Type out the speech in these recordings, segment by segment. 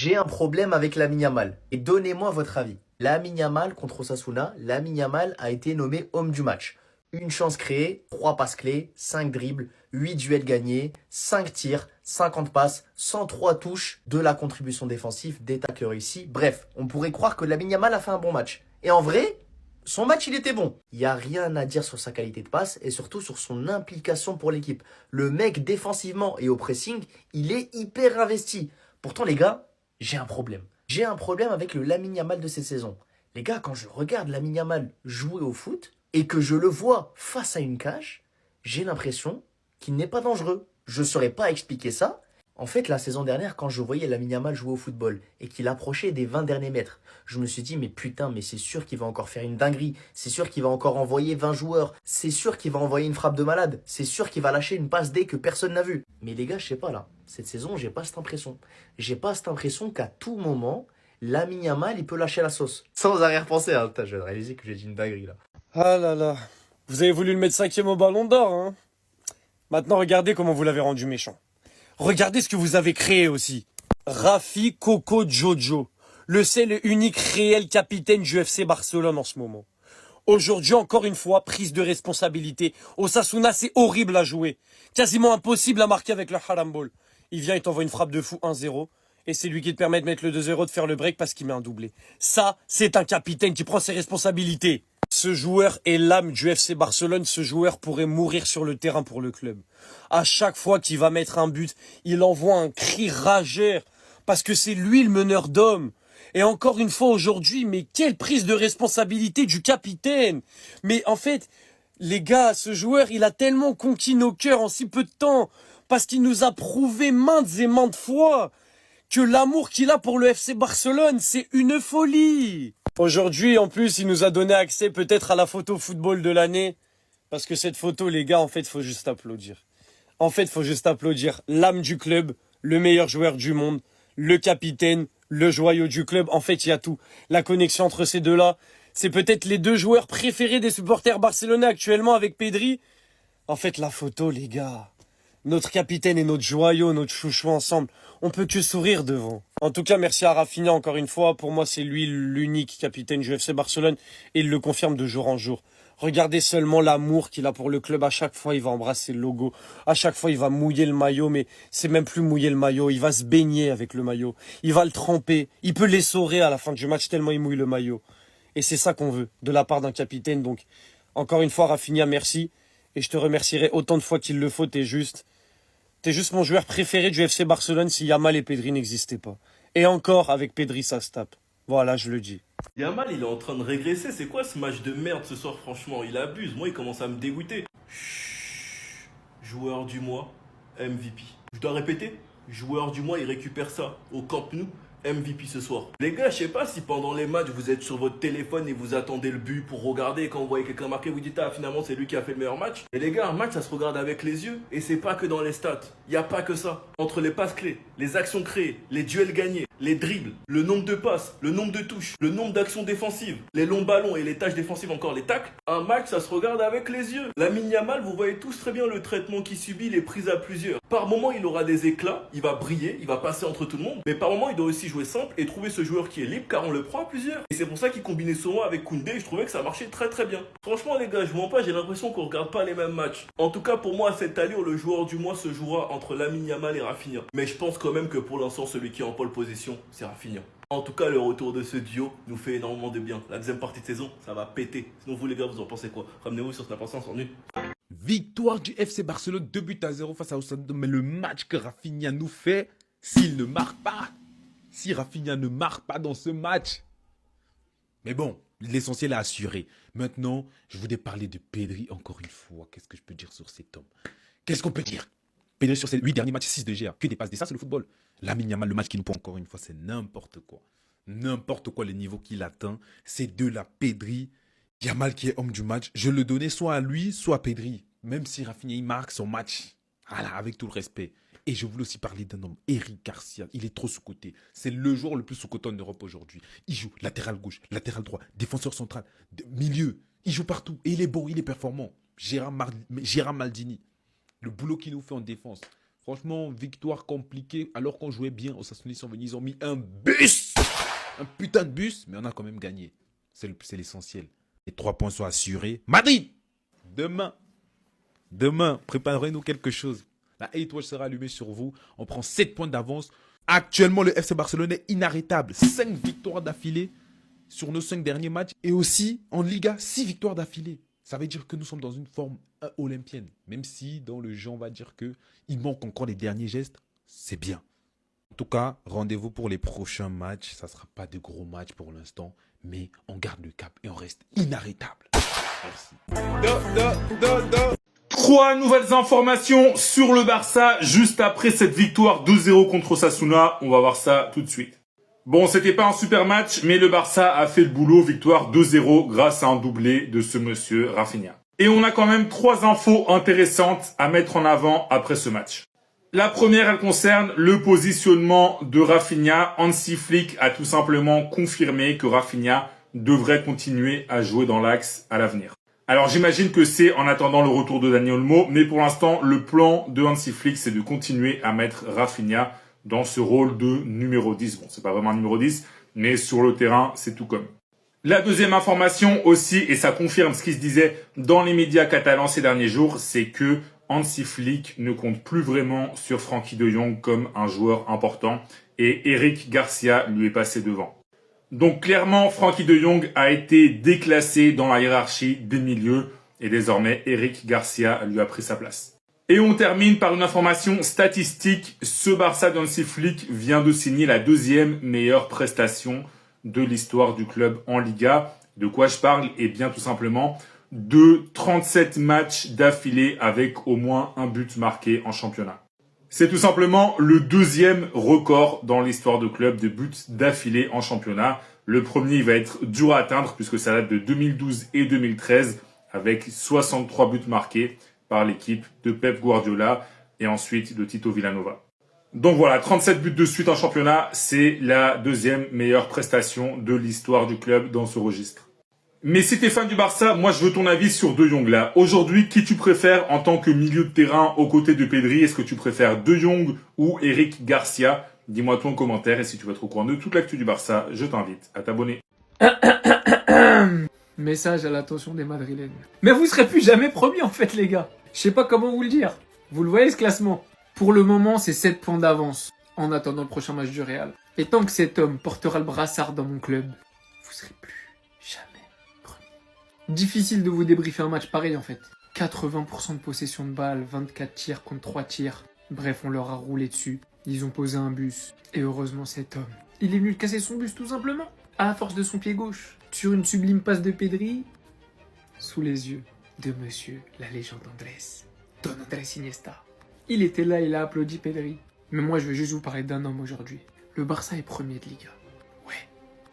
J'ai un problème avec Lamine Yamal. Et donnez-moi votre avis. Lamine Yamal contre Osasuna, Lamine Yamal a été nommé homme du match. Une chance créée, 3 passes clés, 5 dribbles, 8 duels gagnés, 5 tirs, 50 passes, 103 touches, de la contribution défensive, des tacles réussis. Bref, on pourrait croire que Lamine Yamal a fait un bon match. Et en vrai, son match, il était bon. Il n'y a rien à dire sur sa qualité de passe et surtout sur son implication pour l'équipe. Le mec, défensivement et au pressing, il est hyper investi. Pourtant, les gars, j'ai un problème. J'ai un problème avec le Lamine Yamal de cette saison. Les gars, quand je regarde Lamine Yamal jouer au foot et que je le vois face à une cage, j'ai l'impression qu'il n'est pas dangereux. Je ne saurais pas expliquer ça. En fait, la saison dernière, quand je voyais Lamine Yamal jouer au football et qu'il approchait des 20 derniers mètres, je me suis dit, mais putain, mais c'est sûr qu'il va encore faire une dinguerie. C'est sûr qu'il va encore envoyer 20 joueurs. C'est sûr qu'il va envoyer une frappe de malade. C'est sûr qu'il va lâcher une passe D que personne n'a vue. Mais les gars, je sais pas là. Cette saison, j'ai pas cette impression. J'ai pas cette impression qu'à tout moment, Lamine Yamal, il peut lâcher la sauce. Sans arrière-pensée, hein. Putain, je viens de réaliser que j'ai dit une dinguerie là. Ah là là. Vous avez voulu le mettre cinquième au ballon d'or, hein? Maintenant, regardez comment vous l'avez rendu méchant. Regardez ce que vous avez créé aussi. Rafi Coco Jojo. Le seul et unique réel capitaine du FC Barcelone en ce moment. Aujourd'hui, encore une fois, prise de responsabilité. Osasuna, c'est horrible à jouer. Quasiment impossible à marquer avec le Haram Ball. Il vient et t'envoie une frappe de fou 1-0. Et c'est lui qui te permet de mettre le 2-0, de faire le break parce qu'il met un doublé. Ça, c'est un capitaine qui prend ses responsabilités. Ce joueur est l'âme du FC Barcelone. Ce joueur pourrait mourir sur le terrain pour le club. À chaque fois qu'il va mettre un but, il envoie un cri rageur. Parce que c'est lui le meneur d'hommes. Et encore une fois aujourd'hui, mais quelle prise de responsabilité du capitaine. Mais en fait, les gars, ce joueur, il a tellement conquis nos cœurs en si peu de temps. Parce qu'il nous a prouvé maintes et maintes fois que l'amour qu'il a pour le FC Barcelone, c'est une folie. Aujourd'hui, en plus, il nous a donné accès peut-être à la photo football de l'année. Parce que cette photo, les gars, en fait, il faut juste applaudir. En fait, il faut juste applaudir l'âme du club, le meilleur joueur du monde, le capitaine, le joyau du club. En fait, il y a tout. La connexion entre ces deux-là, c'est peut-être les deux joueurs préférés des supporters barcelonais actuellement avec Pedri. En fait, la photo, les gars. Notre capitaine et notre joyau, notre chouchou ensemble, on peut que sourire devant. En tout cas, merci à Rafinha encore une fois. Pour moi, c'est lui l'unique capitaine du FC Barcelone et il le confirme de jour en jour. Regardez seulement l'amour qu'il a pour le club. À chaque fois, il va embrasser le logo. À chaque fois, il va mouiller le maillot, mais c'est même plus mouiller le maillot. Il va se baigner avec le maillot. Il va le tremper. Il peut l'essorer à la fin du match tellement il mouille le maillot. Et c'est ça qu'on veut de la part d'un capitaine. Donc, encore une fois, Rafinha, merci. Et je te remercierai autant de fois qu'il le faut. T'es juste mon joueur préféré du FC Barcelone si Yamal et Pedri n'existaient pas. Et encore, avec Pedri, ça se tape. Voilà, je le dis. Yamal, il est en train de régresser. C'est quoi ce match de merde ce soir, franchement? Il abuse. Moi, il commence à me dégoûter. Chut. Joueur du mois, MVP. Je dois répéter? Joueur du mois, il récupère ça au Camp Nou. MVP ce soir. Les gars, je sais pas si pendant les matchs vous êtes sur votre téléphone et vous attendez le but pour regarder. Quand vous voyez quelqu'un marquer, vous dites ah finalement c'est lui qui a fait le meilleur match. Mais les gars, un match ça se regarde avec les yeux et c'est pas que dans les stats. Il y a pas que ça. Entre les passes clés, les actions créées, les duels gagnés, les dribbles, le nombre de passes, le nombre de touches, le nombre d'actions défensives, les longs ballons et les tâches défensives encore les tacles. Un match ça se regarde avec les yeux. Lamine Yamal, vous voyez tous très bien le traitement qu'il subit, les prises à plusieurs. Par moment il aura des éclats, il va briller, il va passer entre tout le monde. Mais par moment il doit aussi jouer simple et trouver ce joueur qui est libre car on le prend à plusieurs. Et c'est pour ça qu'il combinait souvent avec Koundé et je trouvais que ça marchait très très bien. Franchement les gars, je vous mens pas, j'ai l'impression qu'on regarde pas les mêmes matchs. En tout cas pour moi à cette allure, le joueur du mois se jouera entre Lamine Yamal et Rafinha. Mais je pense quand même que pour l'instant celui qui est en pole position, c'est Rafinha. En tout cas, le retour de ce duo nous fait énormément de bien. La deuxième partie de saison, ça va péter. Sinon vous les gars, vous en pensez quoi? Ramenez-vous sur Snap Instant, on Victoire du FC Barcelone, 2-0 face à Osasuna. Mais le match que Rafinha nous fait, s'il ne marque pas, si Rafinha ne marque pas dans ce match. Mais bon, l'essentiel est assuré. Maintenant, je voulais parler de Pedri encore une fois. Qu'est-ce que je peux dire sur cet homme? Qu'est-ce qu'on peut dire? Pedri sur ses 8 derniers matchs, 6 de GA. Que des passes. Ça, c'est le football. Lamine Yamal, le match qu'il nous prend encore une fois, c'est n'importe quoi. N'importe quoi, les niveaux qu'il atteint. C'est de la Pedri. Yamal qui est homme du match. Je le donnais soit à lui, soit à Pedri. Même si Rafinha, il marque son match. Voilà, avec tout le respect. Et je voulais aussi parler d'un homme, Eric Garcia. Il est trop sous-coté. C'est le joueur le plus sous-coté en Europe aujourd'hui. Il joue latéral gauche, latéral droit, défenseur central, milieu. Il joue partout. Et il est beau, il est performant. Gérard Maldini, le boulot qu'il nous fait en défense. Franchement, victoire compliquée. Alors qu'on jouait bien, Osasuna sont venus, ils ont mis un bus. Un putain de bus, mais on a quand même gagné. C'est l'essentiel. Les 3 points sont assurés. Madrid, demain, préparez-nous quelque chose. La hate watch sera allumée sur vous. On prend 7 points d'avance. Actuellement, le FC Barcelone est inarrêtable. 5 victoires d'affilée sur nos 5 derniers matchs. Et aussi, en Liga, 6 victoires d'affilée. Ça veut dire que nous sommes dans une forme olympienne. Même si, dans le jeu, on va dire qu'il manque encore les derniers gestes. C'est bien. En tout cas, rendez-vous pour les prochains matchs. Ça ne sera pas de gros matchs pour l'instant. Mais on garde le cap et on reste inarrêtable. Merci. 3 nouvelles informations sur le Barça juste après cette victoire 2-0 contre Osasuna. On va voir ça tout de suite. Bon, c'était pas un super match, mais le Barça a fait le boulot. Victoire 2-0 grâce à un doublé de ce monsieur Rafinha. Et on a quand même 3 infos intéressantes à mettre en avant après ce match. La première, elle concerne le positionnement de Rafinha. Hansi Flick a tout simplement confirmé que Rafinha devrait continuer à jouer dans l'axe à l'avenir. Alors j'imagine que c'est en attendant le retour de Dani Olmo, mais pour l'instant, le plan de Hansi Flick, c'est de continuer à mettre Rafinha dans ce rôle de numéro 10. Bon, c'est pas vraiment un numéro 10, mais sur le terrain, c'est tout comme. La deuxième information aussi, et ça confirme ce qui se disait dans les médias catalans ces derniers jours, c'est que Hansi Flick ne compte plus vraiment sur Frenkie de Jong comme un joueur important et Eric Garcia lui est passé devant. Donc clairement, Frenkie de Jong a été déclassé dans la hiérarchie des milieux et désormais Eric Garcia lui a pris sa place. Et on termine par une information statistique. Ce Barça d'Hansi Flick vient de signer la 2e meilleure prestation de l'histoire du club en Liga. De quoi je parle? Eh bien tout simplement de 37 matchs d'affilée avec au moins un but marqué en championnat. C'est tout simplement le 2e record dans l'histoire de club de buts d'affilée en championnat. Le premier il va être dur à atteindre puisque ça date de 2012 et 2013 avec 63 buts marqués par l'équipe de Pep Guardiola et ensuite de Tito Villanova. Donc voilà, 37 buts de suite en championnat, c'est la 2e meilleure prestation de l'histoire du club dans ce registre. Mais si t'es fan du Barça, moi je veux ton avis sur De Jong là. Aujourd'hui, qui tu préfères en tant que milieu de terrain aux côtés de Pedri? Est-ce que tu préfères De Jong ou Eric Garcia? Dis-moi tout en commentaire et si tu veux être au courant de toute l'actu du Barça, je t'invite à t'abonner. Message à l'attention des Madrilènes. Mais vous serez plus jamais promis en fait les gars. Je sais pas comment vous le dire. Vous le voyez ce classement? Pour le moment c'est 7 points d'avance en attendant le prochain match du Real. Et tant que cet homme portera le brassard dans mon club, vous serez plus jamais promis. Difficile de vous débriefer un match pareil en fait. 80% de possession de balle, 24 tirs contre 3 tirs. Bref, on leur a roulé dessus. Ils ont posé un bus. Et heureusement cet homme, il est venu casser son bus tout simplement. À la force de son pied gauche. Sur une sublime passe de Pedri. Sous les yeux de monsieur la légende Andrés. Don Andrés Iniesta. Il était là, il a applaudi Pedri. Mais moi je vais juste vous parler d'un homme aujourd'hui. Le Barça est premier de Liga. Ouais.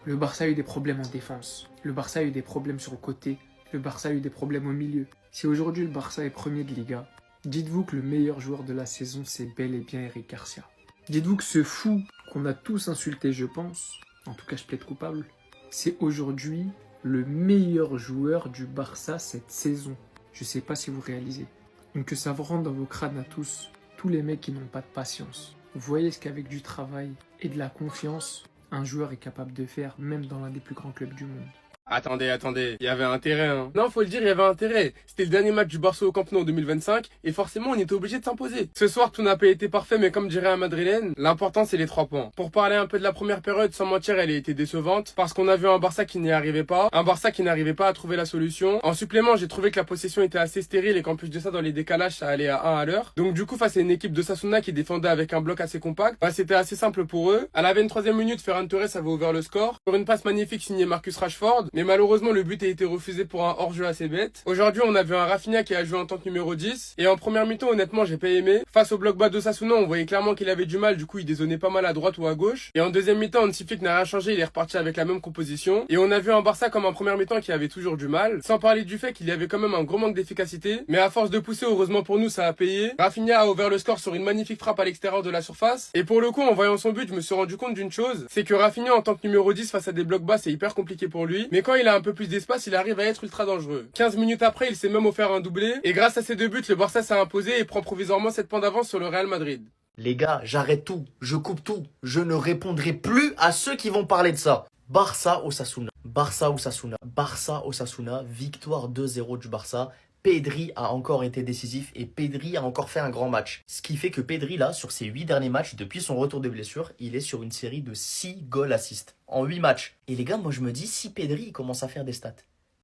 Le Barça a eu des problèmes en défense. Le Barça a eu des problèmes sur le côté. Le Barça a eu des problèmes au milieu. Si aujourd'hui le Barça est premier de Liga, dites-vous que le meilleur joueur de la saison c'est bel et bien Eric Garcia. Dites-vous que ce fou qu'on a tous insulté je pense, en tout cas je plaide coupable, c'est aujourd'hui le meilleur joueur du Barça cette saison. Je sais pas si vous réalisez. Donc que ça vous rentre dans vos crânes à tous les mecs qui n'ont pas de patience. Vous voyez ce qu'avec du travail et de la confiance, un joueur est capable de faire même dans l'un des plus grands clubs du monde. Attendez, il y avait intérêt, hein. Non, faut le dire, il y avait intérêt. C'était le dernier match du Barça au Camp Nou en 2025, et forcément, on était obligé de s'imposer. Ce soir, tout n'a pas été parfait, mais comme dirait un Madrilène, l'important, c'est les 3 points. Pour parler un peu de la première période, sans mentir, elle a été décevante, parce qu'on a vu un Barça qui n'y arrivait pas, un Barça qui n'arrivait pas à trouver la solution. En supplément, j'ai trouvé que la possession était assez stérile, et qu'en plus de ça, dans les décalages, ça allait à 1 à l'heure. Donc du coup, face à une équipe de Sasuna qui défendait avec un bloc assez compact, bah, c'était assez simple pour eux. À la 23e minute, Ferran Torres avait ouvert le score, pour une passe magnifique signée Marcus Rashford, mais malheureusement, le but a été refusé pour un hors-jeu assez bête. Aujourd'hui, on a vu un Rafinha qui a joué en tant que numéro 10. Et en première mi-temps, honnêtement, j'ai pas aimé. Face au bloc bas d'Osasuna, on voyait clairement qu'il avait du mal. Du coup, il dézonnait pas mal à droite ou à gauche. Et en deuxième mi-temps, Hansi Flick n'a rien changé. Il est reparti avec la même composition. Et on a vu un Barça comme en première mi-temps qui avait toujours du mal. Sans parler du fait qu'il y avait quand même un gros manque d'efficacité. Mais à force de pousser, heureusement pour nous, ça a payé. Rafinha a ouvert le score sur une magnifique frappe à l'extérieur de la surface. Et pour le coup, en voyant son but, je me suis rendu compte d'une chose. C'est que Rafinha, en tant que numéro 10 face à des blocs bas, c'est hyper compliqué pour lui. Mais quand il a un peu plus d'espace, il arrive à être ultra dangereux. 15 minutes après, il s'est même offert un doublé. Et grâce à ces 2 buts, le Barça s'est imposé et prend provisoirement 7 points d'avance sur le Real Madrid. Les gars, j'arrête tout, je coupe tout. Je ne répondrai plus à ceux qui vont parler de ça. Barça Osasuna, Barça Osasuna, Barça Osasuna, victoire 2-0 du Barça. Pedri a encore été décisif et Pedri a encore fait un grand match. Ce qui fait que Pedri, là, sur ses 8 derniers matchs, depuis son retour de blessure, il est sur une série de 6 goals assists en 8 matchs. Et les gars, moi je me dis, si Pedri il commence à faire des stats,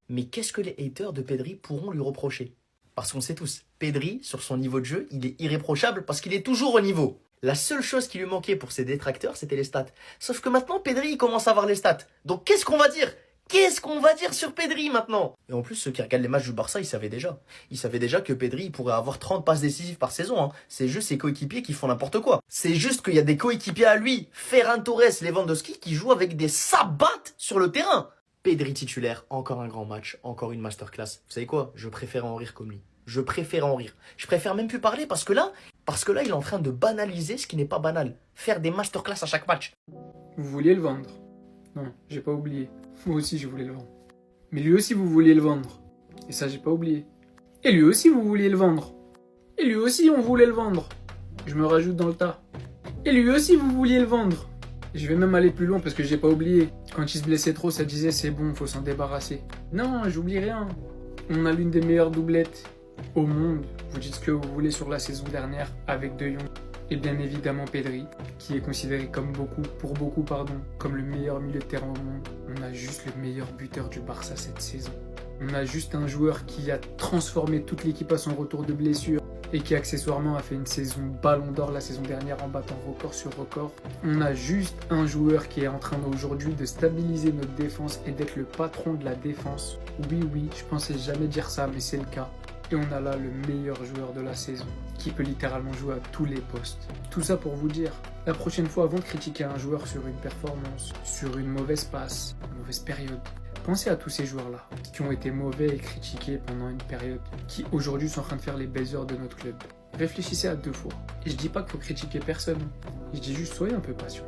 mais qu'est-ce que les haters de Pedri pourront lui reprocher? Parce qu'on sait tous, Pedri, sur son niveau de jeu, il est irréprochable parce qu'il est toujours au niveau. La seule chose qui lui manquait pour ses détracteurs, c'était les stats. Sauf que maintenant, Pedri, il commence à avoir les stats. Donc qu'est-ce qu'on va dire? Qu'est-ce qu'on va dire sur Pedri maintenant? Et en plus, ceux qui regardent les matchs du Barça, ils savaient déjà. Ils savaient déjà que Pedri il pourrait avoir 30 passes décisives par saison. Hein. C'est juste ses coéquipiers qui font n'importe quoi. C'est juste qu'il y a des coéquipiers à lui, Ferran Torres, Lewandowski, qui jouent avec des sabates sur le terrain. Pedri titulaire, encore un grand match, encore une masterclass. Vous savez quoi? Je préfère en rire comme lui. Je préfère en rire. Je préfère même plus parler parce que là, il est en train de banaliser ce qui n'est pas banal. Faire des masterclass à chaque match. Vous vouliez le vendre? Non, j'ai pas oublié. Moi aussi, je voulais le vendre. Mais lui aussi, vous vouliez le vendre. Et ça, j'ai pas oublié. Et lui aussi, vous vouliez le vendre. Et lui aussi, on voulait le vendre. Je me rajoute dans le tas. Et lui aussi, vous vouliez le vendre. Et je vais même aller plus loin parce que j'ai pas oublié. Quand il se blessait trop, ça disait c'est bon, faut s'en débarrasser. Non, j'oublie rien. On a l'une des meilleures doublettes au monde. Vous dites ce que vous voulez sur la saison dernière avec De Jong. Et bien évidemment Pedri, qui est considéré comme comme le meilleur milieu de terrain au monde. On a juste le meilleur buteur du Barça cette saison. On a juste un joueur qui a transformé toute l'équipe à son retour de blessure et qui accessoirement a fait une saison ballon d'or la saison dernière en battant record sur record. On a juste un joueur qui est en train aujourd'hui de stabiliser notre défense et d'être le patron de la défense. Oui, je pensais jamais dire ça, mais c'est le cas. Et on a là le meilleur joueur de la saison, qui peut littéralement jouer à tous les postes. Tout ça pour vous dire, la prochaine fois, avant de critiquer un joueur sur une performance, sur une mauvaise passe, une mauvaise période, pensez à tous ces joueurs-là, qui ont été mauvais et critiqués pendant une période, qui aujourd'hui sont en train de faire les belles heures de notre club. Réfléchissez à 2 fois. Et je dis pas qu'il faut critiquer personne, je dis juste soyez un peu patient.